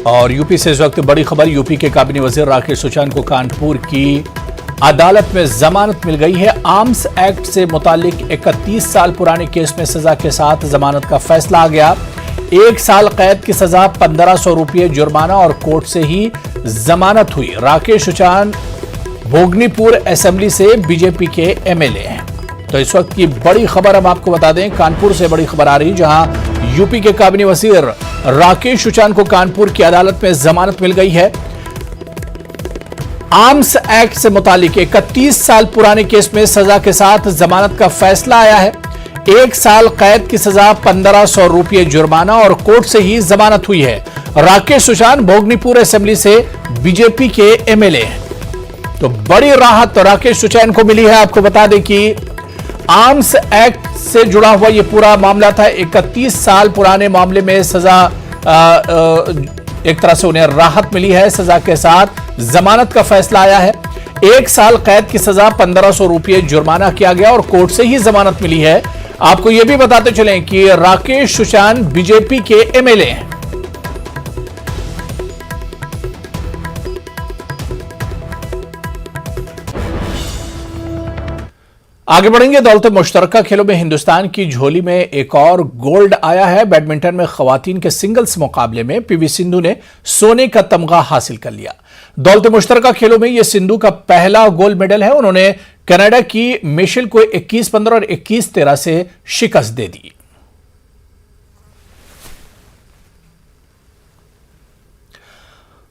और यूपी से इस वक्त बड़ी खबर। यूपी के काबिनेट वजीर राकेश सुशांत को कानपुर की अदालत में जमानत मिल गई है। आर्म्स एक्ट से मुतालिक 31 साल पुराने केस में सजा के साथ जमानत का फैसला आ गया। 1 साल कैद की सजा, 1500 रुपये जुर्माना और कोर्ट से ही जमानत हुई। राकेश सुशांत भोगनीपुर असेंबली से बीजेपी के एमएलए हैं। तो इस वक्त की बड़ी खबर हम आपको बता दें, कानपुर से बड़ी खबर आ रही, जहां यूपी के काबिनेट वजीर राकेश सुशांत को कानपुर की अदालत में जमानत मिल गई है। आर्म्स एक्ट से मुतालिक 31 साल पुराने केस में सजा के साथ जमानत का फैसला आया है। 1 साल कैद की सजा, 1500 रुपये जुर्माना और कोर्ट से ही जमानत हुई है। राकेश सुशांत भोगनीपुर असेंबली से बीजेपी के एमएलए हैं। तो बड़ी राहत राकेश सुशांत को मिली है। आपको बता दें कि आर्म्स एक्ट से जुड़ा हुआ यह पूरा मामला था। 31 साल पुराने मामले में सजा, एक तरह से उन्हें राहत मिली है। सजा के साथ जमानत का फैसला आया है। 1 साल कैद की सजा, 1500 रुपये जुर्माना किया गया और कोर्ट से ही जमानत मिली है। आपको यह भी बताते चलें कि राकेश सुशांत बीजेपी के एमएलए हैं। आगे बढ़ेंगे। दौलत मुश्तरका खेलों में हिंदुस्तान की झोली में एक और गोल्ड आया है। बैडमिंटन में खवातीन के सिंगल्स मुकाबले में पीवी सिंधु ने सोने का तमगा हासिल कर लिया। दौलत मुश्तरका खेलों में यह सिंधु का पहला गोल्ड मेडल है। उन्होंने कनाडा की मिशेल को 21-15 और 21-13 से शिकस्त दे दी।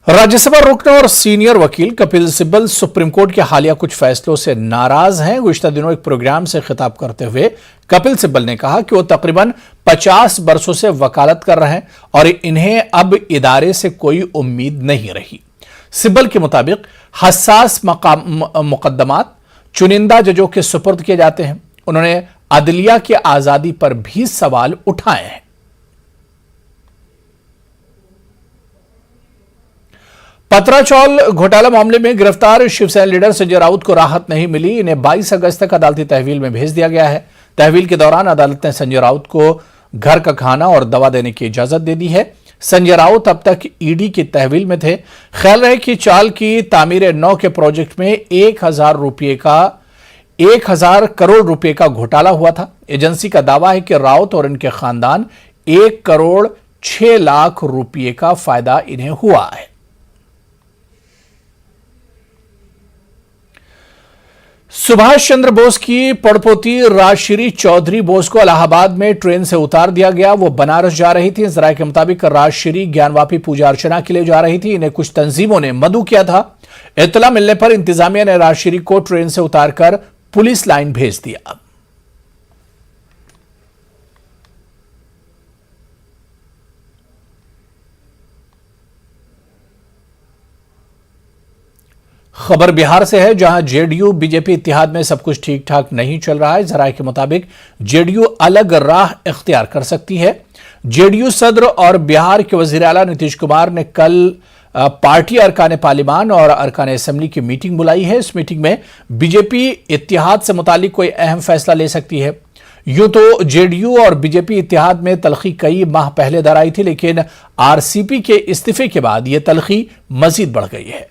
राज्यसभा रुकन और सीनियर वकील कपिल सिब्बल सुप्रीम कोर्ट के हालिया कुछ फैसलों से नाराज हैं। गुज़िश्ता दिनों एक प्रोग्राम से खिताब करते हुए कपिल सिब्बल ने कहा कि वो तकरीबन 50 बरसों से वकालत कर रहे हैं और इन्हें अब इदारे से कोई उम्मीद नहीं रही। सिब्बल के मुताबिक हसास मुकदमात चुनिंदा जजों के सुपुर्द किए जाते हैं। उन्होंने अदलिया की आजादी पर भी सवाल उठाए हैं। पतराचौल घोटाला मामले में गिरफ्तार शिवसेना लीडर संजय राउत को राहत नहीं मिली। इन्हें 22 अगस्त तक अदालती तहवील में भेज दिया गया है। तहवील के दौरान अदालत ने संजय राउत को घर का खाना और दवा देने की इजाजत दे दी है। संजय राउत अब तक ईडी की तहवील में थे। ख्याल रहे कि चाल की तामीर 9 के प्रोजेक्ट में 1000 करोड़ रुपए का घोटाला हुआ था। एजेंसी का दावा है कि राउत और इनके खानदान 1 करोड़ 6 लाख रुपए का फायदा इन्हें हुआ है। सुभाष चंद्र बोस की पड़पोती राजश्री चौधरी बोस को इलाहाबाद में ट्रेन से उतार दिया गया। वो बनारस जा रही थी। जराये के मुताबिक राजश्री ज्ञानवापी पूजा अर्चना के लिए जा रही थी। इन्हें कुछ तंजीमों ने मदऊ किया था। इत्तला मिलने पर इंतजामिया ने राजश्री को ट्रेन से उतारकर पुलिस लाइन भेज दिया। खबर बिहार से है, जहां जेडीयू बीजेपी इत्तेहाद में सब कुछ ठीक ठाक नहीं चल रहा है। जराये के मुताबिक जेडीयू अलग राह इख्तियार कर सकती है। जेडीयू सदर और बिहार के वजीर आला नीतीश कुमार ने कल पार्टी अरकान पार्लिमान और अरकान असेंबली की मीटिंग बुलाई है। इस मीटिंग में बीजेपी इत्तेहाद से मुतालिक कोई अहम फैसला ले सकती है। यूं तो जेडीयू और बीजेपी इत्तेहाद में तलखी कई माह पहले दर आई थी, लेकिन आरसीपी के इस्तीफे के बाद यह तलखी मजीद बढ़ गई है।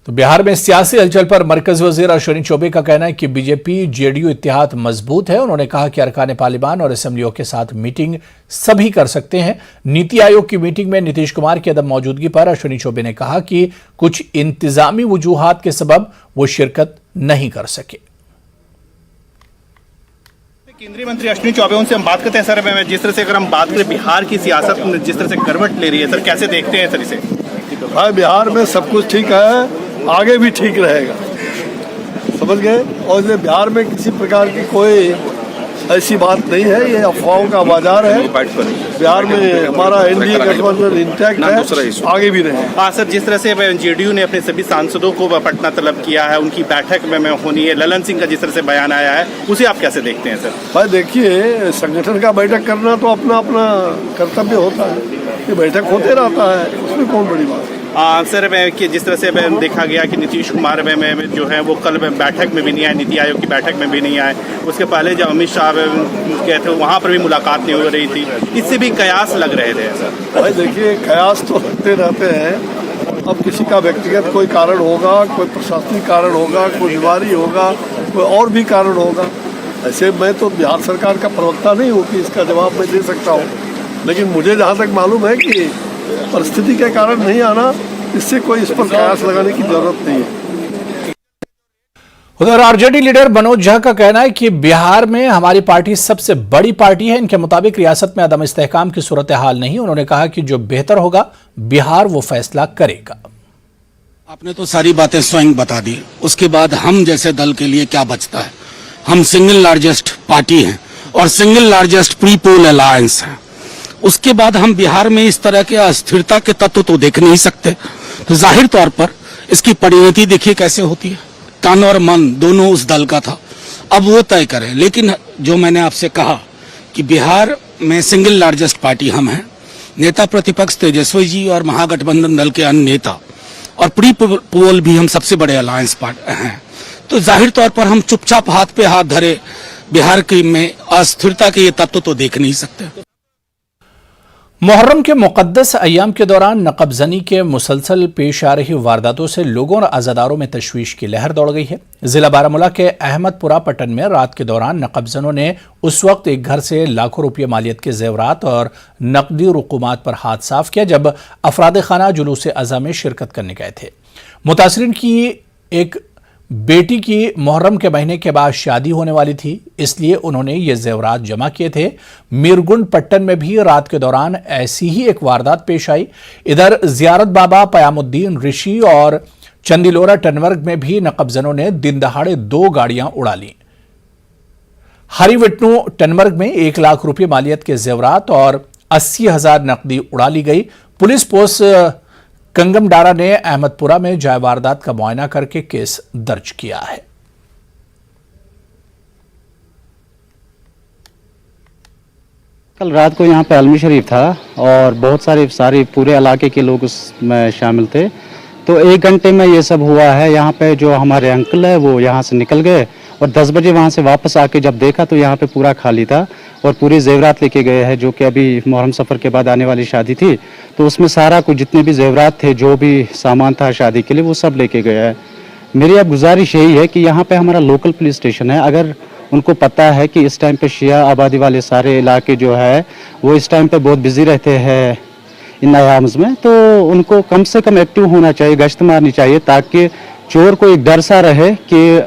तो बिहार में सियासी हलचल पर मरकजी वजीर अश्विनी चौबे का कहना है कि बीजेपी जेडीयू इत्तेहाद मजबूत है। उन्होंने कहा कि अरकान पार्लिमान और असेंबलियों के साथ मीटिंग सभी कर सकते हैं। नीति आयोग की मीटिंग में नीतीश कुमार की अदम मौजूदगी पर अश्विनी चौबे ने कहा कि कुछ इंतजामी वजूहात के सबब वो शिरकत नहीं कर सके। केंद्रीय मंत्री अश्विनी चौबे, उनसे हम बात करते हैं। सर, जिस तरह से अगर हम बात करें बिहार की सियासत जिस तरह से करवट ले रही है, सर कैसे देखते हैं सर इसे? भाई, बिहार में सब कुछ ठीक है, आगे भी ठीक रहेगा, समझ गए। और इसलिए बिहार में किसी प्रकार की कोई ऐसी बात नहीं है, ये अफवाहों का बाजार है। बिहार में हमारा एनडीए गठबंधन इंटैक्ट है, आगे भी रहे। हाँ सर, जिस तरह से जेडीयू ने अपने सभी सांसदों को पटना तलब किया है, उनकी बैठक में होनी है, ललन सिंह का जिस तरह से बयान आया है, उसे आप कैसे देखते हैं सर? भाई देखिए, संगठन का बैठक करना तो अपना अपना कर्तव्य होता है। ये बैठक होते रहता है, उसमें कौन बड़ी बात है। सर कि जिस तरह से देखा गया कि नीतीश कुमार जो है वो कल बैठक में भी नहीं आए, नीति आयोग की बैठक में भी नहीं आए। उसके पहले जब अमित शाह गए थे वहाँ पर भी मुलाकात नहीं हो रही थी। इससे भी कयास लग रहे थे सर। भाई देखिए, कयास तो लगते रहते हैं। अब किसी का व्यक्तिगत कोई कारण होगा, कोई प्रशासनिक कारण होगा, कोई बीमारी होगा, कोई और भी कारण होगा। ऐसे मैं तो बिहार सरकार का प्रवक्ता नहीं हूँ कि इसका जवाब मैं दे सकता हूँ, लेकिन मुझे जहाँ तक मालूम है कि परिस्थिति के कारण नहीं आना, इससे कोई इस पर कयास लगाने की जरूरत नहीं है। उधर आरजेडी लीडर मनोज झा का कहना है कि बिहार में हमारी पार्टी सबसे बड़ी पार्टी है। इनके मुताबिक रियासत में अदम इस्तेहकाम की सूरत हाल नहीं। उन्होंने कहा कि जो बेहतर होगा बिहार वो फैसला करेगा। आपने तो सारी बातें स्वयं बता दी, उसके बाद हम जैसे दल के लिए क्या बचता है? हम सिंगल लार्जेस्ट पार्टी हैं और single largest pre poll alliance है। उसके बाद हम बिहार में इस तरह के अस्थिरता के तत्व तो देख नहीं सकते। तो जाहिर तौर पर इसकी परिणति देखिए कैसे होती है। तन और मन दोनों उस दल का था, अब वो तय करें। लेकिन जो मैंने आपसे कहा कि बिहार में सिंगल लार्जेस्ट पार्टी हम हैं, नेता प्रतिपक्ष तेजस्वी जी और महागठबंधन दल के अन्य नेता और प्री पोल भी हम सबसे बड़े अलायंस पार्टी हैं। तो जाहिर तौर पर हम चुपचाप हाथ पे हाथ धरे बिहार की में अस्थिरता के ये तत्व तो देख नहीं सकते। मुहर्रम के मुकद्दस अय्याम के दौरान नकबजनी के मुसलसल पेश आ रही वारदातों से लोगों और अज़ादारों में तशवीश की लहर दौड़ गई है। जिला बारामूला के अहमदपुरा पट्टन में रात के दौरान नकबजनों ने उस वक्त एक घर से लाखों रुपये मालियत के जेवरात और नकदी रुकुमात पर हाथ साफ किया जब अफराद खाना जुलूस अज़ा में शिरकत करने गए थे। मुतासरीन की एक बेटी की मुहर्रम के महीने के बाद शादी होने वाली थी, इसलिए उन्होंने ये जेवरात जमा किए थे। मीरगुंड पट्टन में भी रात के दौरान ऐसी ही एक वारदात पेश आई। इधर जियारत बाबा पयामुद्दीन ऋषि और चंदीलोरा टनवर्ग में भी नकबजनों ने दिन दहाड़े 2 गाड़ियां उड़ा ली। हरिविट्टू टनवर्ग में 1 लाख रुपये मालियत के जेवरात और 80,000 नकदी उड़ा ली गई। पुलिस पोस्ट कंगमडारा ने अहमदपुरा में जाय वारदात का मुआयना करके केस दर्ज किया है। कल रात को यहाँ पे अलमी शरीफ था और बहुत सारे पूरे इलाके के लोग उसमें शामिल थे। तो 1 घंटे में ये सब हुआ है। यहाँ पे जो हमारे अंकल है वो यहाँ से निकल गए और 10 बजे वहाँ से वापस आके जब देखा तो यहाँ पे पूरा खाली था और पूरी जेवरात लेके गए हैं, जो कि अभी मुहर्रम सफ़र के बाद आने वाली शादी थी तो उसमें सारा कुछ जितने भी जेवरात थे, जो भी सामान था शादी के लिए, वो सब लेके गया है। मेरी अब गुजारिश यही है कि यहाँ पे हमारा लोकल पुलिस स्टेशन है, अगर उनको पता है कि इस टाइम पे शिया आबादी वाले सारे इलाके जो है वो इस टाइम पे बहुत बिजी रहते हैं इन अयाम्स में, तो उनको कम से कम एक्टिव होना चाहिए, गश्त मारनी चाहिए, ताकि चोर को एक डर सा रहे कि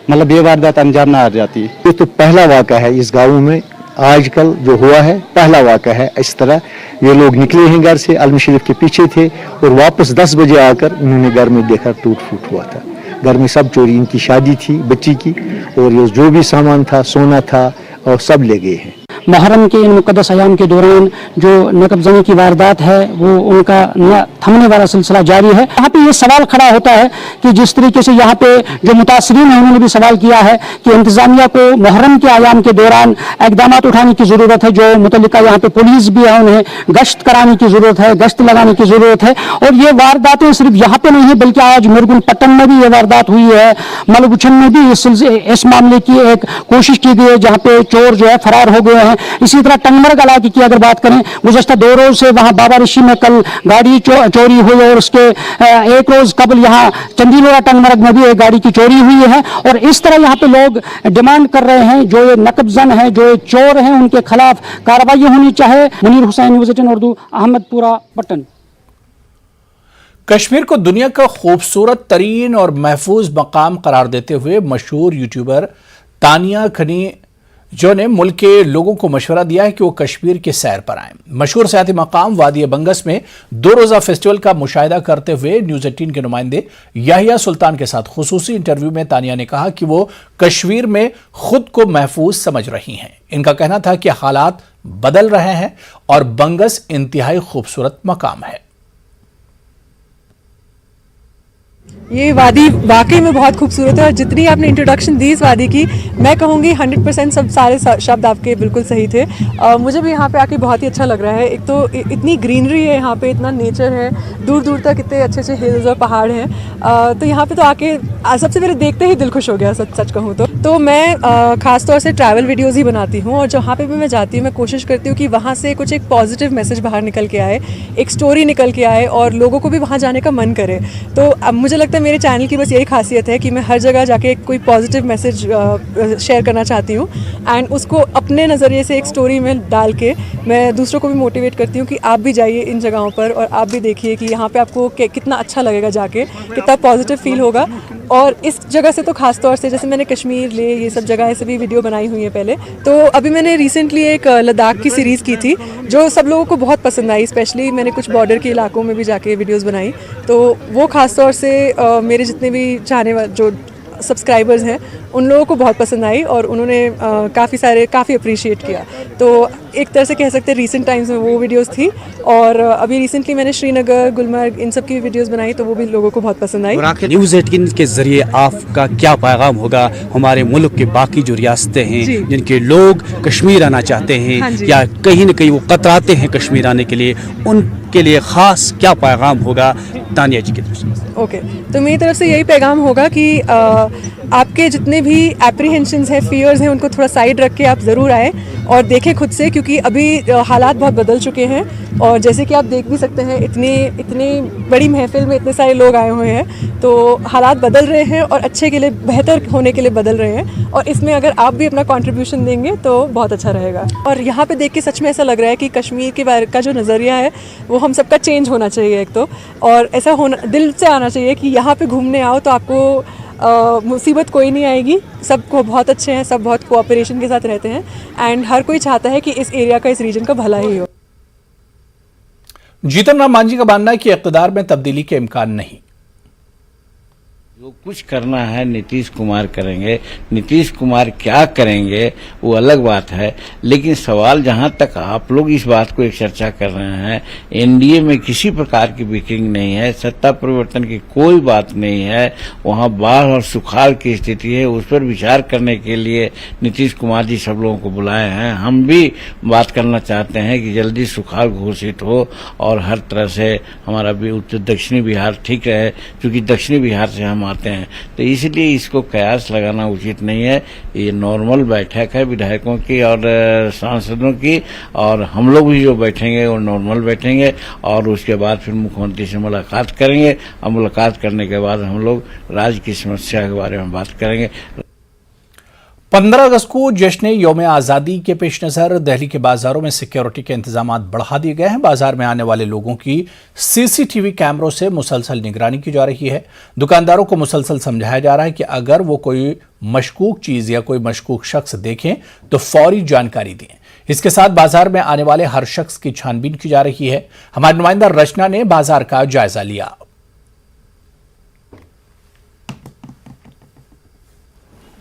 मतलब ये वारदात अंजाम ना आ जाती। ये तो पहला वाक़ा है इस गाँव में, आजकल जो हुआ है पहला वाक़ा है। इस तरह ये लोग निकले हैं घर से, अलमी शरीफ के पीछे थे और वापस 10 बजे आकर उन्होंने घर में देखा टूट फूट हुआ था। घर में सब चोरी, इनकी शादी थी बच्ची की और ये जो भी सामान था, सोना था और सब ले गए हैं। मुहर्रम के इन मुक़द्दस अयाम के दौरान जो नकबजनी की वारदात है वो उनका न थमने वाला सिलसिला जारी है। यहाँ पे ये सवाल खड़ा होता है कि जिस तरीके से यहाँ पे जो मुतासरीन हैं उन्होंने भी सवाल किया है कि इंतजामिया को मुहर्रम के अयाम के दौरान इक़दाम उठाने की ज़रूरत है, जो मुतल्लिका यहाँ पे पुलिस भी है उन्हें गश्त कराने की ज़रूरत है, गश्त लगाने की ज़रूरत है। और ये वारदातें सिर्फ यहाँ पे नहीं है बल्कि आज मीरगुंड पट्टन में भी ये वारदात हुई है, मलगुछन में भी इस मामले की एक कोशिश की गई है जहाँ पे चोर जो है फरार हो गए हैं। इसी तरह टनमर्ग इलाके की अगर बात करें, गुज़श्ता 2 रोज से वहां बाबा ऋषि में कल गाड़ी चोरी हुई और उसके 1 रोज कबल यहाँ चंदीलोरा टनमर्ग में भी एक गाड़ी की चोरी हुई है। और इस तरह यहाँ पे लोग डिमांड कर रहे हैं जो ये नकबजन है, जो ये चोर हैं, उनके खिलाफ कार्रवाई होनी चाहिए। मुनीर हुसैन, न्यूज़ 18 उर्दू, अहमदपुरा पट्टन। कश्मीर को दुनिया का खूबसूरत तरीन और महफूज मकाम करार देते हुए मशहूर यूट्यूबर तानिया खनी जो ने मुल्क के लोगों को मशवरा दिया है कि वो कश्मीर के सैर पर आएं। मशहूर सियाती मकाम वादी बंगस में 2 रोज़ा फेस्टिवल का मुशाहिदा करते हुए न्यूज़ 18 के नुमाइंदे याहिया सुल्तान के साथ खुसूसी इंटरव्यू में तानिया ने कहा कि वो कश्मीर में खुद को महफूज समझ रही हैं। इनका कहना था कि हालात बदल रहे हैं और बंगस इंतहाई खूबसूरत मकाम है। ये वादी वाकई में बहुत खूबसूरत है और जितनी आपने इंट्रोडक्शन दी इस वादी की, मैं कहूँगी 100% सब सारे शब्द आपके बिल्कुल सही थे। मुझे भी यहाँ पे आके बहुत ही अच्छा लग रहा है। एक तो इतनी ग्रीनरी है यहाँ पे, इतना नेचर है, दूर दूर तक इतने अच्छे अच्छे हिल्स और पहाड़ हैं। तो यहाँ पे तो आके सबसे पहले देखते ही दिल खुश हो गया, सच कहूँ तो मैं ख़ास तौर से ट्रैवल वीडियोज़ ही बनाती हूँ और जहाँ पे भी मैं जाती हूँ मैं कोशिश करती हूँ कि वहाँ से कुछ एक पॉजिटिव मैसेज बाहर निकल के आए, एक स्टोरी निकल के आए और लोगों को भी वहाँ जाने का मन करे। तो अब मुझे लगता है मेरे चैनल की बस यही खासियत है कि मैं हर जगह जाके कोई पॉजिटिव मैसेज शेयर करना चाहती हूँ एंड उसको अपने नज़रिए से एक स्टोरी में डाल के मैं दूसरों को भी मोटिवेट करती हूँ कि आप भी जाइए इन जगहों पर और आप भी देखिए कि यहाँ पे आपको कितना अच्छा लगेगा जाके, कितना पॉजिटिव फील होगा। और इस जगह से तो खास तौर से जैसे मैंने कश्मीर ले ये सब जगह से भी वीडियो बनाई हुई है पहले, तो अभी मैंने रिसेंटली एक लद्दाख की सीरीज़ की थी जो सब लोगों को बहुत पसंद आई। स्पेशली मैंने कुछ बॉर्डर के इलाकों में भी जाके वीडियोस बनाई, तो वो खास तौर से मेरे जितने भी चाहने वाले जो सब्सक्राइबर्स हैं उन लोगों को बहुत पसंद आई और उन्होंने काफ़ी अप्रिशिएट किया। तो एक तरह से कह सकते हैं रीसेंट टाइम्स में वो वीडियोस थी और अभी रिसेंटली मैंने श्रीनगर, गुलमर्ग इन सब की वीडियोस बनाई तो वो भी लोगों को बहुत पसंद आई। न्यूज़ 18 के जरिए आपका क्या पैगाम होगा हमारे मुल्क के बाकी जो रियासतें हैं जिनके लोग कश्मीर आना चाहते हैं या कहीं न कहीं वो कतराते हैं कश्मीर आने के लिए, उनके लिए ख़ास क्या पैगाम होगा तानिया जी की तरफ से? ओके, तो मेरी तरफ से यही पैगाम होगा कि आपके जितने भी एप्रीहेंशंस हैं, फियर्स हैं, उनको थोड़ा साइड रख के आप ज़रूर आए और देखें खुद से, क्योंकि अभी हालात बहुत बदल चुके हैं और जैसे कि आप देख भी सकते हैं इतनी बड़ी महफिल में इतने सारे लोग आए हुए हैं, तो हालात बदल रहे हैं और अच्छे के लिए, बेहतर होने के लिए बदल रहे हैं और इसमें अगर आप भी अपना कंट्रीब्यूशन देंगे तो बहुत अच्छा रहेगा। और यहाँ पे देख के सच में ऐसा लग रहा है कि कश्मीर के बारे का जो नज़रिया है वो हम सबका चेंज होना चाहिए एक तो, और ऐसा होना दिल से आना चाहिए कि यहाँ पे घूमने आओ तो आपको मुसीबत कोई नहीं आएगी, सबको बहुत अच्छे हैं, सब बहुत कोऑपरेशन के साथ रहते हैं एंड हर कोई चाहता है कि इस एरिया का, इस रीजन का भला ही हो। जीतन राम मांझी का मानना है कि इक़्तिदार में तब्दीली के इम्कान नहीं। जो कुछ करना है नीतीश कुमार करेंगे, नीतीश कुमार क्या करेंगे वो अलग बात है, लेकिन सवाल जहां तक आप लोग इस बात को एक चर्चा कर रहे हैं, एनडीए में किसी प्रकार की बिकरिंग नहीं है, सत्ता परिवर्तन की कोई बात नहीं है, वहां बाढ़ और सुखाड़ की स्थिति है, उस पर विचार करने के लिए नीतीश कुमार जी सब लोगों को बुलाए हैं। हम भी बात करना चाहते हैं कि जल्दी सुखाड़ घोषित हो और हर तरह से हमारा भी उत्तर दक्षिणी बिहार ठीक रहे, क्योंकि दक्षिणी बिहार से हम आते हैं, तो इसलिए इसको कयास लगाना उचित नहीं है। ये नॉर्मल बैठक है विधायकों की और सांसदों की, और हम लोग भी जो बैठेंगे वो नॉर्मल बैठेंगे और उसके बाद फिर मुख्यमंत्री से मुलाकात करेंगे और मुलाकात करने के बाद हम लोग राज्य की समस्या के बारे में बात करेंगे। 15 अगस्त को जश्न यौम आज़ादी के पेश नज़र दिल्ली के बाजारों में सिक्योरिटी के इंतजाम बढ़ा दिए गए हैं। बाजार में आने वाले लोगों की सीसीटीवी कैमरों से मुसलसल निगरानी की जा रही है। दुकानदारों को मुसलसल समझाया जा रहा है कि अगर वो कोई मशकूक चीज़ या कोई मशकूक शख्स देखें तो फौरी जानकारी दें। इसके साथ बाजार में आने वाले हर शख्स की छानबीन की जा रही है। हमारी नुमाइंदा रचना ने बाजार का जायजा लिया।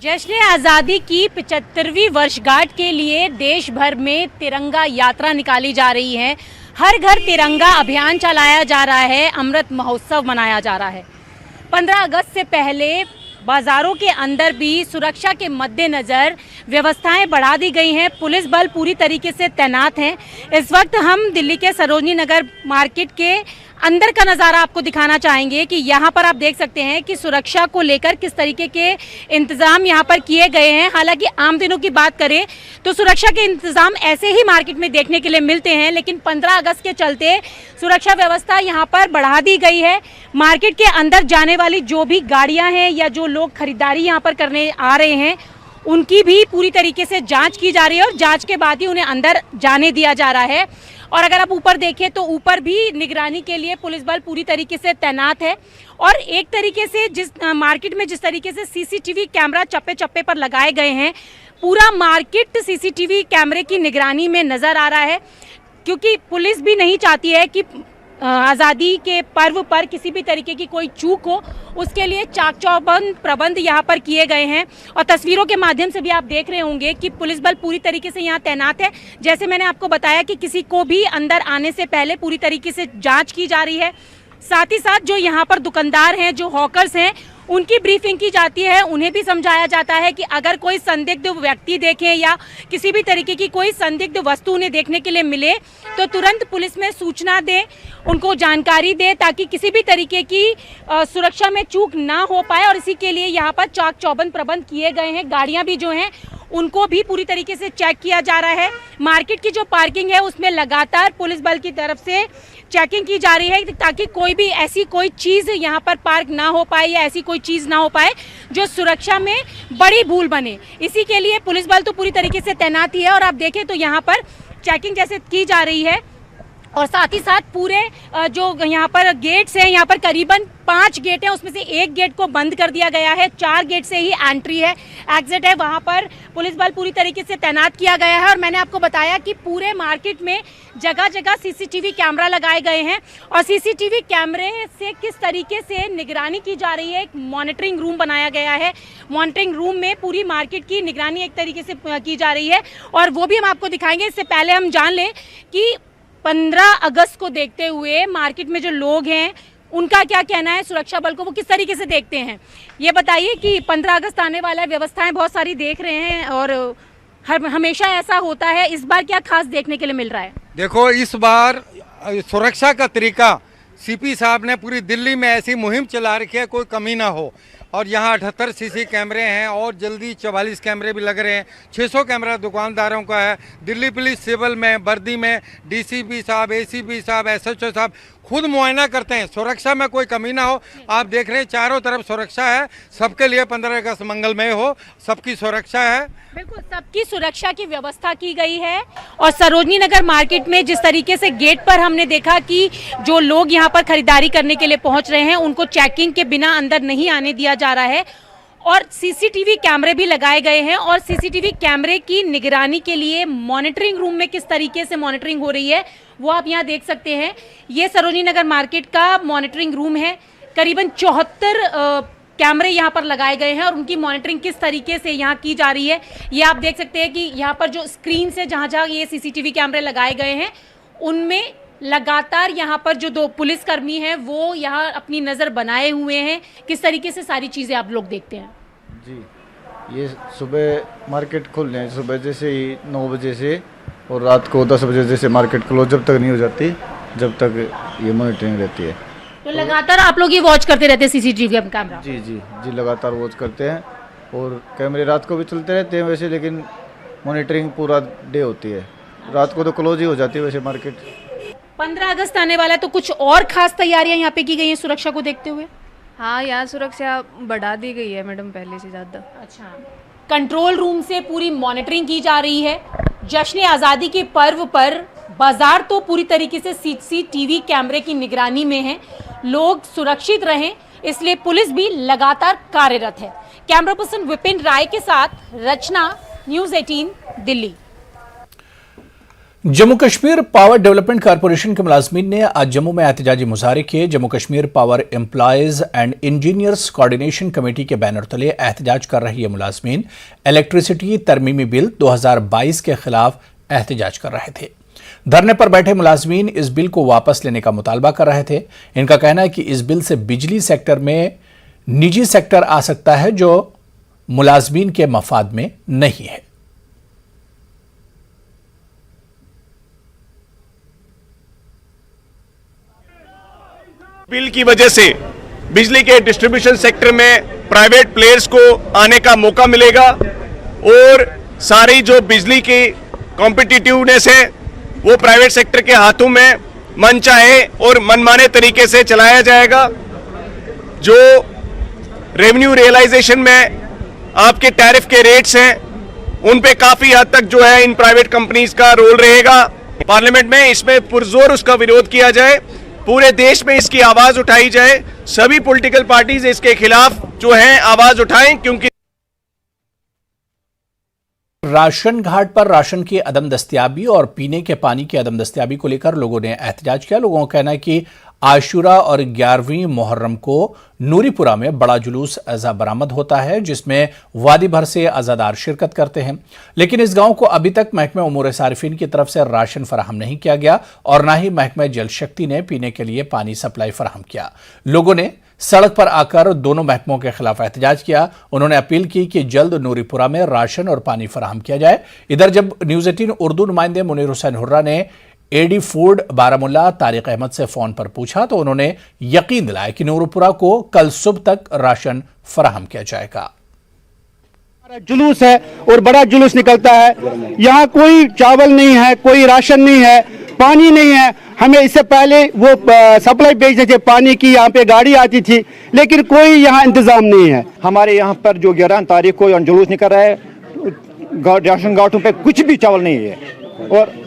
जश्न आज़ादी की 75वीं वर्षगांठ के लिए देश भर में तिरंगा यात्रा निकाली जा रही है। हर घर तिरंगा अभियान चलाया जा रहा है, अमृत महोत्सव मनाया जा रहा है। 15 अगस्त से पहले बाज़ारों के अंदर भी सुरक्षा के मद्देनज़र व्यवस्थाएं बढ़ा दी गई हैं। पुलिस बल पूरी तरीके से तैनात हैं। इस वक्त हम दिल्ली के सरोजनी नगर मार्केट के अंदर का नज़ारा आपको दिखाना चाहेंगे कि यहाँ पर आप देख सकते हैं कि सुरक्षा को लेकर किस तरीके के इंतज़ाम यहाँ पर किए गए हैं। हालांकि आम दिनों की बात करें तो सुरक्षा के इंतज़ाम ऐसे ही मार्केट में देखने के लिए मिलते हैं, लेकिन 15 अगस्त के चलते सुरक्षा व्यवस्था यहाँ पर बढ़ा दी गई है। मार्केट के अंदर जाने वाली जो भी गाड़ियाँ हैं या जो लोग खरीदारी यहाँ पर करने आ रहे हैं उनकी भी पूरी तरीके से जाँच की जा रही है और जाँच के बाद ही उन्हें अंदर जाने दिया जा रहा है। और अगर आप ऊपर देखें तो ऊपर भी निगरानी के लिए पुलिस बल पूरी तरीके से तैनात है। और एक तरीके से जिस मार्केट में जिस तरीके से सीसीटीवी कैमरा चप्पे चप्पे पर लगाए गए हैं, पूरा मार्केट सीसीटीवी कैमरे की निगरानी में नज़र आ रहा है, क्योंकि पुलिस भी नहीं चाहती है कि आज़ादी के पर्व पर किसी भी तरीके की कोई चूक हो। उसके लिए चाक चौबंद प्रबंध यहाँ पर किए गए हैं और तस्वीरों के माध्यम से भी आप देख रहे होंगे कि पुलिस बल पूरी तरीके से यहाँ तैनात है। जैसे मैंने आपको बताया कि किसी को भी अंदर आने से पहले पूरी तरीके से जांच की जा रही है। साथ ही साथ जो यहाँ पर दुकानदार हैं, जो हॉकर्स हैं, उनकी ब्रीफिंग की जाती है। उन्हें भी समझाया जाता है कि अगर कोई संदिग्ध व्यक्ति देखें या किसी भी तरीके की कोई संदिग्ध वस्तु उन्हें देखने के लिए मिले तो तुरंत पुलिस में सूचना दें, उनको जानकारी दें, ताकि किसी भी तरीके की सुरक्षा में चूक ना हो पाए। और इसी के लिए यहाँ पर चाक चौबंद प्रबंध किए गए हैं। गाड़ियाँ भी जो हैं उनको भी पूरी तरीके से चेक किया जा रहा है। मार्केट की जो पार्किंग है उसमें लगातार पुलिस बल की तरफ से चेकिंग की जा रही है, ताकि कोई भी ऐसी कोई चीज़ यहाँ पर पार्क ना हो पाए या ऐसी कोई चीज़ ना हो पाए जो सुरक्षा में बड़ी भूल बने। इसी के लिए पुलिस बल तो पूरी तरीके से तैनात ही है। और आप देखें तो यहाँ पर चेकिंग जैसे की जा रही है, और साथ ही साथ पूरे जो यहाँ पर गेट्स हैं, यहाँ पर करीबन 5 गेट हैं, उसमें से एक गेट को बंद कर दिया गया है। 4 गेट से ही एंट्री है, एग्जिट है, वहाँ पर पुलिस बल पूरी तरीके से तैनात किया गया है। और मैंने आपको बताया कि पूरे मार्केट में जगह जगह सीसीटीवी कैमरा लगाए गए हैं, और सीसीटीवी कैमरे से किस तरीके से निगरानी की जा रही है, एक मॉनिटरिंग रूम बनाया गया है। मॉनिटरिंग रूम में पूरी मार्केट की निगरानी एक तरीके से की जा रही है, और वो भी हम आपको दिखाएंगे। इससे पहले हम जान लें कि 15 अगस्त को देखते हुए मार्केट में जो लोग हैं उनका क्या कहना है, सुरक्षा बल को वो किस तरीके से देखते हैं। ये बताइए कि 15 अगस्त आने वाला है, व्यवस्थाएं बहुत सारी देख रहे हैं और हमेशा ऐसा होता है, इस बार क्या खास देखने के लिए मिल रहा है? देखो, इस बार सुरक्षा का तरीका सीपी साहब ने पूरी दिल्ली में ऐसी मुहिम चला रखी है, कोई कमी ना हो। और यहाँ 78 सीसी कैमरे हैं और जल्दी 44 कैमरे भी लग रहे हैं। 600 कैमरा दुकानदारों का है। दिल्ली पुलिस सिविल में, वर्दी में डीसीपी साहब, एसीपी साहब, एसएचओ साहब खुद मुआयना करते हैं, सुरक्षा में कोई कमी ना हो। आप देख रहे हैं चारों तरफ सुरक्षा है, सबके लिए 15 अगस्त मंगलमय हो, सबकी सुरक्षा है। बिल्कुल, सबकी सुरक्षा की व्यवस्था की गई है। और सरोजनी नगर मार्केट में जिस तरीके से गेट पर हमने देखा कि जो लोग यहाँ पर खरीदारी करने के लिए पहुँच रहे हैं उनको चेकिंग के बिना अंदर नहीं आने दिया जा रहा है, और सीसीटीवी कैमरे भी लगाए गए हैं। और सीसीटीवी कैमरे की निगरानी के लिए मॉनिटरिंग रूम में किस तरीके से मॉनिटरिंग हो रही है वो आप यहाँ देख सकते हैं। ये सरोजनी नगर मार्केट का मॉनिटरिंग रूम है। करीबन 74 कैमरे यहाँ पर लगाए गए हैं और उनकी मॉनिटरिंग किस तरीके से यहाँ की जा रही है ये आप देख सकते हैं कि यहाँ पर जो स्क्रीन से जहाँ जहाँ ये सीसीटीवी कैमरे लगाए गए हैं उनमें लगातार यहाँ पर जो 2 पुलिसकर्मी हैं वो यहाँ अपनी नज़र बनाए हुए हैं। किस तरीके से सारी चीज़ें आप लोग देखते हैं? जी, ये सुबह मार्केट खोलने हैं, सुबह जैसे ही 9 बजे से और रात को 10 बजे जैसे मार्केट क्लोज जब तक नहीं हो जाती, जब तक ये मॉनिटरिंग रहती है। तो लगातार आप लोग ये वॉच करते रहते हैं सीसीटीवी कैमरा? जी जी जी, लगातार वॉच करते हैं। और कैमरे रात को भी चलते रहते हैं वैसे, लेकिन मॉनिटरिंग पूरा डे होती है। रात को तो क्लोज ही हो जाती है वैसे मार्केट। 15 अगस्त आने वाला है, तो कुछ और खास तैयारियां यहाँ पे की गई हैं सुरक्षा को देखते हुए? हाँ, यहाँ सुरक्षा बढ़ा दी गई है मैडम पहले से ज़्यादा। अच्छा, कंट्रोल रूम से पूरी मॉनिटरिंग की जा रही है। जश्न आज़ादी के पर्व पर बाजार तो पूरी तरीके से सीसीटीवी कैमरे की निगरानी में है। लोग सुरक्षित रहें इसलिए पुलिस भी लगातार कार्यरत है। कैमरा पर्सन विपिन राय के साथ Rachna, news 18 Delhi. Jammu Kashmir power development corporation के मुलाजमीन ने आज जम्मू में एहतजाजी मुजाहरे किए। Jammu Kashmir power employees and engineers coordination committee के बैनर तले एहतजाज कर रही है मुलाजमीन इलेक्ट्रिसिटी तरमीमी बिल 2022 के खिलाफ एहतजाज कर रहे थे। धरने पर बैठे मुलाजमीन इस बिल को वापस लेने का मुतालबा कर रहे थे। इनका कहना है कि इस बिल से बिजली सेक्टर में निजी सेक्टर आ सकता है जो मुलाजमीन के मफाद में नहीं है। बिल की वजह से बिजली के डिस्ट्रीब्यूशन सेक्टर में प्राइवेट प्लेयर्स को आने का मौका मिलेगा और सारी जो बिजली की कॉम्पिटिटिवनेस है वो प्राइवेट सेक्टर के हाथों में मनचाहे और मनमाने तरीके से चलाया जाएगा। जो रेवेन्यू रियलाइजेशन में आपके टैरिफ के रेट्स हैं उन पे काफी हद तक जो है इन प्राइवेट कंपनीज का रोल रहेगा। पार्लियामेंट में इसमें पुरजोर उसका विरोध किया जाए, पूरे देश में इसकी आवाज उठाई जाए, सभी पॉलिटिकल पार्टीज इसके खिलाफ जो है आवाज उठाएं, क्योंकि राशन घाट पर राशन की अदम दस्तयाबी और पीने के पानी की अदम दस्तयाबी को लेकर लोगों ने एहतजाज किया। लोगों का कहना है कि आशूरा और 11वीं मुहर्रम को नूरीपुरा में बड़ा जुलूस अज़ा बरामद होता है, जिसमें वादी भर से अज़ादार शिरकत करते हैं। लेकिन इस गांव को अभी तक महकमे उमूर सारिफीन की तरफ से राशन फराहम नहीं किया गया और न ही महकमे जल शक्ति ने पीने के लिए पानी सप्लाई फराहम किया। लोगों ने सड़क पर आकर दोनों महकमों के खिलाफ एहतजाज किया। उन्होंने अपील की कि जल्द नूरीपुरा में राशन और पानी फराहम किया जाए। इधर जब न्यूज़ 18 उर्दू नुमाइंदे मुनीर हुसैन हुर्रा ने एडी फूड बारामुल्ला तारिक अहमद से फोन पर पूछा तो उन्होंने यकीन दिलाया कि नूरपुरा को कल सुबह तक राशन फराहम किया जाएगा। जुलूस है और बड़ा जुलूस निकलता है। यहाँ कोई चावल नहीं है, कोई राशन नहीं है, पानी नहीं है। हमें इससे पहले वो सप्लाई भेजते थे पानी की, यहाँ पे गाड़ी आती थी, लेकिन कोई यहाँ इंतजाम नहीं है। हमारे यहाँ पर जो 11 तारीख को जुलूस निकल रहा है, राशन घाटों पे कुछ भी चावल नहीं है और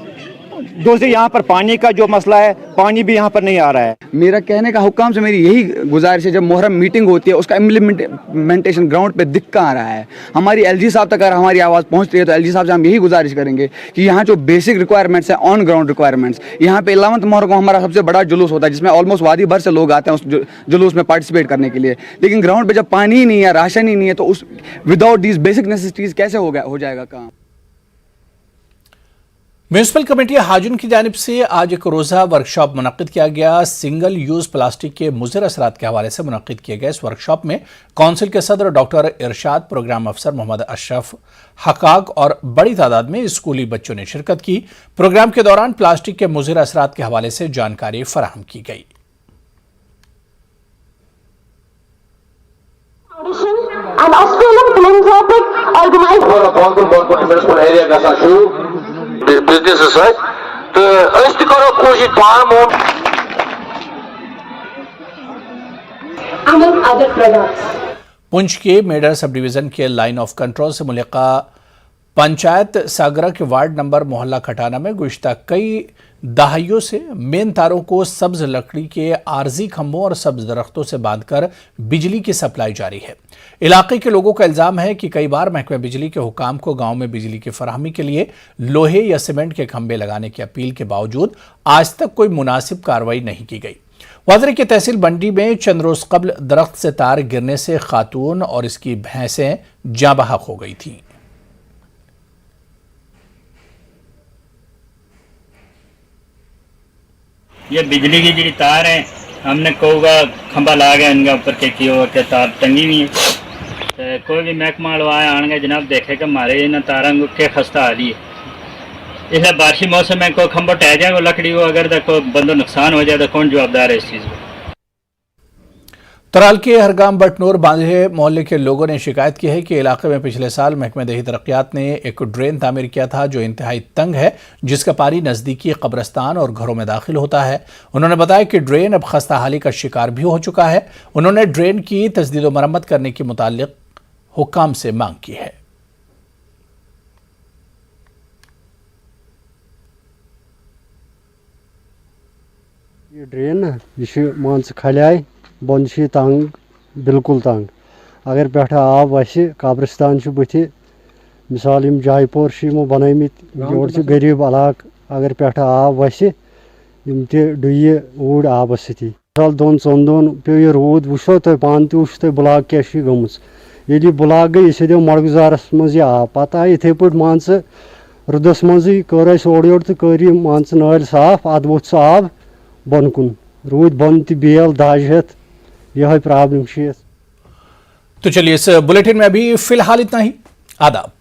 दूसरे यहाँ पर पानी का जो मसला है, पानी भी यहाँ पर नहीं आ रहा है। मेरा कहने का हुक्म से मेरी यही गुजारिश है, जब मुहर्रम मीटिंग होती है उसका इम्प्लीमेंटेशन ग्राउंड पे दिख कहाँ रहा है। हमारी एलजी साहब तक अगर हमारी आवाज़ पहुँचती है तो एलजी साहब से हम यही गुजारिश करेंगे कि यहाँ जो बेसिक रिक्वायरमेंट्स हैं, ऑन ग्राउंड रिक्वायरमेंट्स, यहाँ पे 11 मुहर्रम को हमारा सबसे बड़ा जुलूस होता है जिसमें ऑलमोस्ट वादी भर से लोग आते हैं उस जुलूस में पार्टिसिपेट करने के लिए। लेकिन ग्राउंड पर जब पानी ही नहीं है, राशन ही नहीं है, तो उस विदाउट दीज बेसिक नेसेसिटीज़ कैसे हो जाएगा काम। म्यूनिसिपल कमेटी हाजुन की जानिब से आज एक रोज़ा वर्कशॉप मुनक्किद किया गया। सिंगल यूज़ प्लास्टिक के मुज़र असरात के हवाले से मुनक्किद किए गए इस वर्कशॉप में कौंसिल के सदर डॉक्टर इरशाद, प्रोग्राम अफसर मोहम्मद अशरफ, हकाक और बड़ी तादाद में स्कूली बच्चों ने शिरकत की। प्रोग्राम के दौरान प्लास्टिक के मुज़र असरात के हवाले से जानकारी फराहम की गई। बिजनेस तो करो कोशिश पुंछ के मेडर सब डिवीजन के लाइन ऑफ कंट्रोल से मुल्का पंचायत सागरा के वार्ड नंबर मोहल्ला खटाना में गुज़िश्ता कई दहाइयों से मेन तारों को सब्ज लकड़ी के आरजी खंभों और सब्ज दरख्तों से बांधकर बिजली की सप्लाई जारी है। इलाके के लोगों का इल्जाम है कि कई बार महकमा बिजली के हुकाम को गांव में बिजली की फराहमी के लिए लोहे या सीमेंट के खंभे लगाने की अपील के बावजूद आज तक कोई मुनासिब कार्रवाई नहीं की गई। वादरी की तहसील मंडी में चंद रोज कबल दरख्त से तार गिरने से खातून और इसकी भैंसें जाँ बहक हो गई थीं। ये बिजली की जी तार है, हमने कहूँगा खंबा ला गया इनके ऊपर के तार टंगी हुई है। तो कोई भी महकमा आए आएंगे जनाब देखे कि हमारे इन तारा के खस्ता आ रही है। इसलिए बारिशी मौसम में कोई खंबा टह जाए लकड़ी को, अगर तो कोई बंदो नुकसान हो जाए तो कौन जवाबदार है इस चीज़ को। तराल के हरगाम बटनूर बांधे मोहल्ले के लोगों ने शिकायत की है कि इलाके में पिछले साल महकमे दही तरक्यात ने एक ड्रेन तामीर किया था जो इंतहाई तंग है, जिसका पानी नज़दीकी कब्रस्तान और घरों में दाखिल होता है। उन्होंने बताया कि ड्रेन अब खस्ता हाली का शिकार भी हो चुका है। उन्होंने ड्रेन की तजदीद व मरम्मत करने की मुताल्लिक हुक्काम से मांग की है। ये ड्रेन यह मान खलियाय बन तंग, बिल्कुल तंग। अगर पे आब वस कब्रिस्तान बुथ मिसाल जायपोर बनमित योर गरीब इलाक, अगर पे आब वस डुय ऊर आबस सती। मिसाल 2-3 दोन पे यह रूद वो तुम पान तो ब्लॉक क्या गम। ये ब्लॉक गई इस मड़गुजारस मज आब पत आए इथे पे मान रुदस मज कर ओर योर तो कर मान नाल साफ, अद वो आब बन कुन रूद बन तो बेल दाज हेत। यह प्रॉब्लम। तो चलिए इस बुलेटिन में अभी फिलहाल इतना ही। आदाब।